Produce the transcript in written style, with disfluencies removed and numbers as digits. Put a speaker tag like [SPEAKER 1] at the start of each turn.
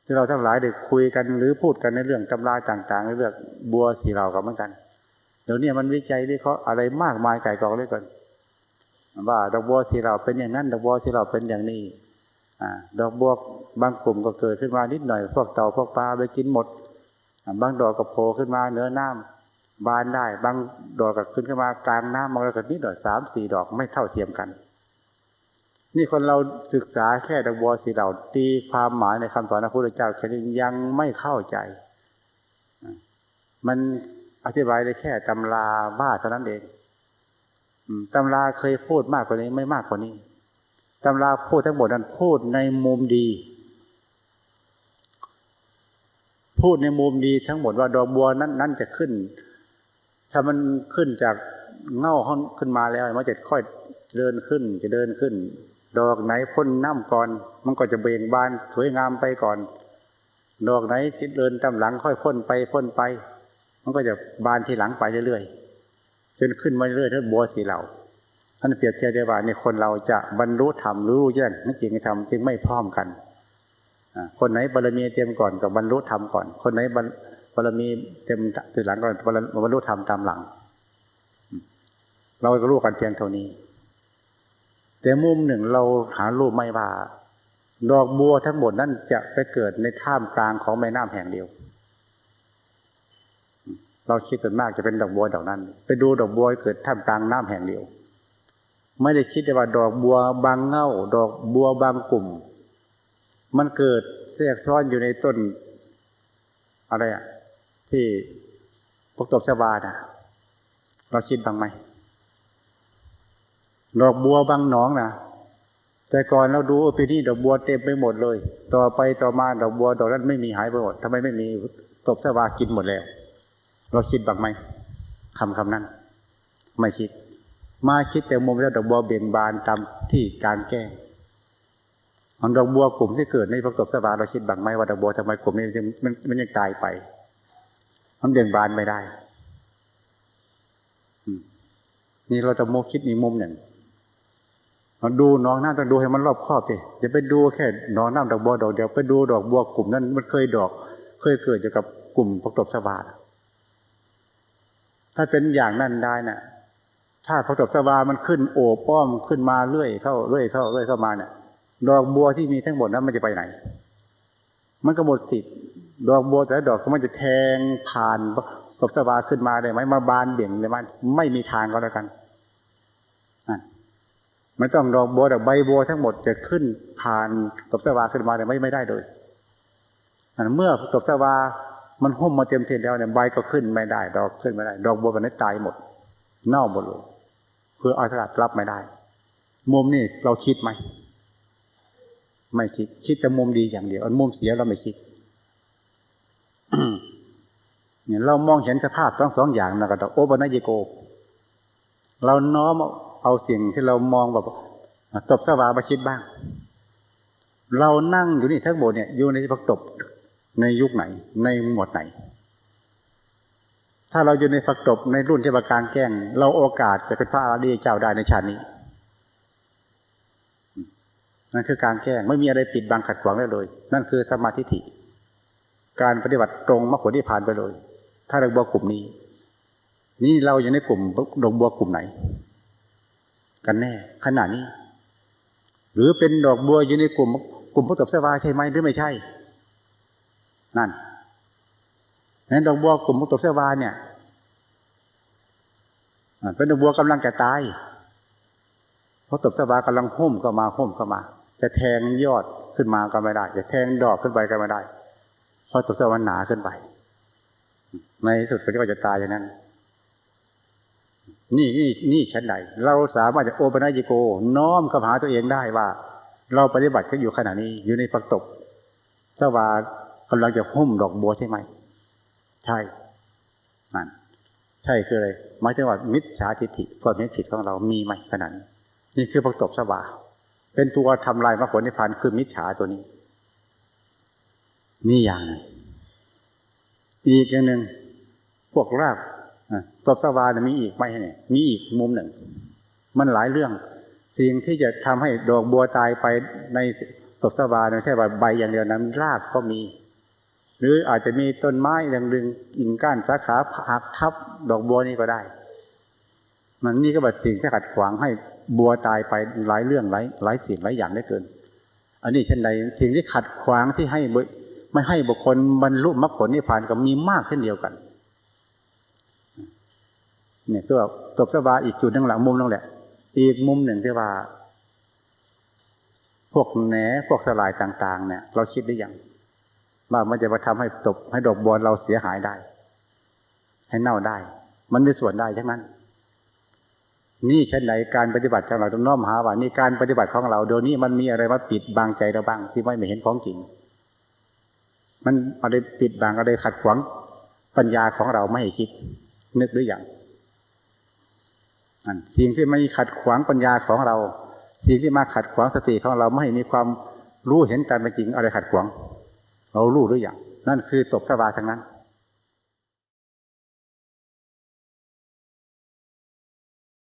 [SPEAKER 1] ที่เราทั้งหลายได้คุยกันหรือพูดกันในเรื่องตำราต่างๆในเรื่องบัวสีเหล่ากับเหมือนกันเดี๋ยวนี้มันวิจัยวิเคราะห์อะไรมากมายไก่กองเลยก่อนว่าดอกบัวสีเหล่าเป็นอย่างนั้นดอกบัวสีเหล่าเป็นอย่างนี้ดอกบัวบางกลุ่มก็เกิดขึ้นมานิดหน่อยพวกเต่าพวกปลาไปกินหมดบางดอกก็โผล่ขึ้นมาเหนือน้ำบานได้บางดอกก็ขึ้นขึ้นมากลางน้ำบางดอกก็นิดหน่อย3-4 ดอกไม่เท่าเทียมกันนี่คนเราศึกษาแค่ดอกบัวสีเหล่าตีความหมายในคำสอนพระพุทธเจ้าแค่นี้ยังไม่เข้าใจมันอธิบายได้แค่ตำราบ้าเท่านั้นเองตำราเคยพูดมากกว่านี้ไม่มากกว่านี้ตำราพูดทั้งหมดนั้นพูดในมุมดีพูดในมุมดีทั้งหมดว่าดอกบัวนั้นจะขึ้นถ้ามันขึ้นจากเง่าขึ้นมาแล้วมันจะค่อยเดินขึ้นจะเดินขึ้นดอกไหนพ่นน้ำก่อนมันก็จะเบ่งบานสวยงามไปก่อนดอกไหนที่เดินตามหลังค่อยพ่นไปมันก็จะบานทีหลังไปเรื่อยๆจนขึ้นมาเรื่อยๆทั้งบัวสีเหล่าท่านเปรียบเทียบได้ว่าในคนเราจะบรรลุธรรมรู้แจ้งนั่นจริงธรรมจึงไม่พร้อมกันคนไหนบารมีเต็มก่อนกับบรรลุธรรมก่อนคนไหนบารมีเต็มทีหลังก่อนบรรลุธรรมตามหลังเราก็รู้กันเพียงเท่านี้แต่มุมหนึ่งเราหารู้ไม่ว่าดอกบัวทั้งหมดนั้นจะไปเกิดในท่ามกลางของแม่น้ำแห่งเดียวเราคิดส่วนมากจะเป็นดอกบัวดอกนั้นไปดูดอกบัวเกิดท่ามกลางน้ำแห่งเดียวไม่ได้คิดว่าดอกบัวบางเง่าดอกบัวบางกลุ่มมันเกิดแทรกซ้อนอยู่ในต้นอะไรที่พวกตบชวาเราคิดบ้างไหมดอกบัวบางหนองแต่ก่อนเราดูปีนี้ดอกบัวเต็มไปหมดเลยต่อไปต่อมาดอกบัวดอกนั้นไม่มีหายไปหมดทำไมไม่มีตบชวากินหมดแล้วเราคิดบ้างไหมคำนั้นไม่คิดมาคิดแต่มุมแล้วดอกบัวเบ่งบานตามที่การแก้ของดอกบัวกลุ่มที่เกิดในพวกตบชวาเราคิดบ้างไหมว่าดอกบัวทำไมกลุ่มนี้มันยังตายไปมันเบ่งบานไม่ได้นี่เราจะโมคิดอีกมุมหนึ่งเราดูน้องน้ำต้องดูให้มันรอบครอบดิอย่าไปดูแค่น้องน้ำดอกบัวดอกเดียวไปดูดอกบัวกลุ่มนั้นมันเคยเกิดอยู่กับกลุ่มพวกตบชวาถ้าเป็นอย่างนั้นได้ถ้าพวกตบชวามันขึ้นโอบป้อมขึ้นมาเรื่อยเข้ามาดอกบัวที่มีทั้งหมดนั้นมันจะไปไหนมันก็หมดสิทธิ์ดอกบัวแต่ละดอกมันจะแทงผ่านตบชวาขึ้นมาได้ไหมมาบานเบี่ยงเลยมันไม่มีทางก็แล้วกันไม่ต้องดอกบัวแต่ใบบัวทั้งหมดจะขึ้นผ่านตบชวาขึ้นมาได้ไม่ได้เลยเมื่อตบชวามันหุ้มมาเต็มทีแล้วใบก็ขึ้นไม่ได้ดอกขึ้นไม่ได้ดอกบัวแบบนี้ตายหมดเน่าหมดเลยเพื่ออากาศรับไม่ได้มุมนี้เราคิดไหมไม่คิดแต่มุมดีอย่างเดียวมุมเสียเราไม่คิด เนี่ยเรามองเห็นสภาพทั้งสองอย่างนะก็โอปนัญญิโกเราน้อมเอาสิ่งที่เรามองแบบตบชวามาคิดบ้างเรานั่งอยู่นี่ทั้งหมดเนี่ยอยู่ในผักตบในยุคไหนในหมวดไหนถ้าเราอยู่ในผักตบในรุ่นที่ประการแกล้งเราโอกาสจะเป็นพระอริยเจ้าได้ในชาตินี้นั่นคือการแกล้งไม่มีอะไรปิดบังขัดขวางได้เลยนั่นคือสัมมาทิฏฐิการปฏิบัติตรงมรรคผลนิพพานไปเลยถ้าดอกบัวกลุ่มนี้นี่เราอยู่ในกลุ่มดอกบัวกลุ่มไหนกันแน่ขณะนี้หรือเป็นดอกบัวอยู่ในกลุ่มพวกตบชวาใช่ไหมหรือไม่ใช่นั่นนั้นดอกบัวกลุ่มพวกตบชวาเนี่ยเป็นดอกบัวกำลังจะตายเพราะตบชวากำลังหุ้มเข้ามาจะแทงยอดขึ้นมาก็ไม่ได้จะแทงดอกขึ้นไปก็ไม่ได้เพราะตบชวาหนาขึ้นไปในที่สุดก็จะตายอย่างนั้นนี่ชั้นใดเราสามารถจะโอปนัญญิโกน้อมเข้าหาตัวเองได้ว่าเราปฏิบัติก็อยู่ขณะนี้อยู่ในผักตบชวากำลังจะหุ้มดอกบัวใช่ไหมใช่นั่นใช่คืออะไรหมายถึงว่ามิจฉาทิฏฐิความเห็นผิดของเรามีไหมขนาดนี้นี่คือผักตบชวาเป็นตัวทำลายมรรคผลนิพพานคือมิจฉาตัวนี้นี่อย่างนึงอีกอย่างหนึ่งพวกรากตบชวามีอีกไหมเนี่ยมีอีกมุมหนึ่งมันหลายเรื่องสิ่งที่จะทำให้ดอกบัวตายไปใน ตบสบาไม่ใช่ใบอย่างเดียวนะรากก็มีหรืออาจจะมีต้นไม้อย่างดึงกิ่งก้านสาขาหักทับดอกบัวนี่ก็ได้มันนี่ก็แบบสิ่งที่ขัดขวางให้บัวตายไปหลายเรื่องหลายสิ่งหลายอย่างได้เกินอันนี้เช่นใดสิ่งที่ขัดขวางที่ให้ไม่ให้บุคคลบรรลุมรรคผลนิพพานก็มีมากเช่นเดียวกันเนี่ยก็ตบสบาอีกจุดนึงหลังมุมนึงแหละอีกมุมหนึ่งที่ว่าพวกแหนพวกสลายต่างๆเนี่ยเราคิดได้ยังว่ามันจะมาทำให้ดอกบัวเราเสียหายได้ให้เน่าได้มันมีส่วนได้ทั้งนั้นนี่เช่นไหนการปฏิบัติของเราต้องน้อมหาว่านี่การปฏิบัติของเราเดี๋ยวนี้มันมีอะไรมาปิดบังใจเราบ้างที่ไม่เห็นของจริงมันอะไรปิดบังอะไรขัดขวางปัญญาของเราไม่ให้คิดนึกหรือยังสิ่งที่ไม่ขัดขวางปัญญาของเราสิ่งที่มาขัดขวางสติของเราไม่ให้มีความรู้เห็นตามเป็นจริงอะไรขัดขวางเรารู้หรือยังนั่นคือตบสบาทั้งนั้น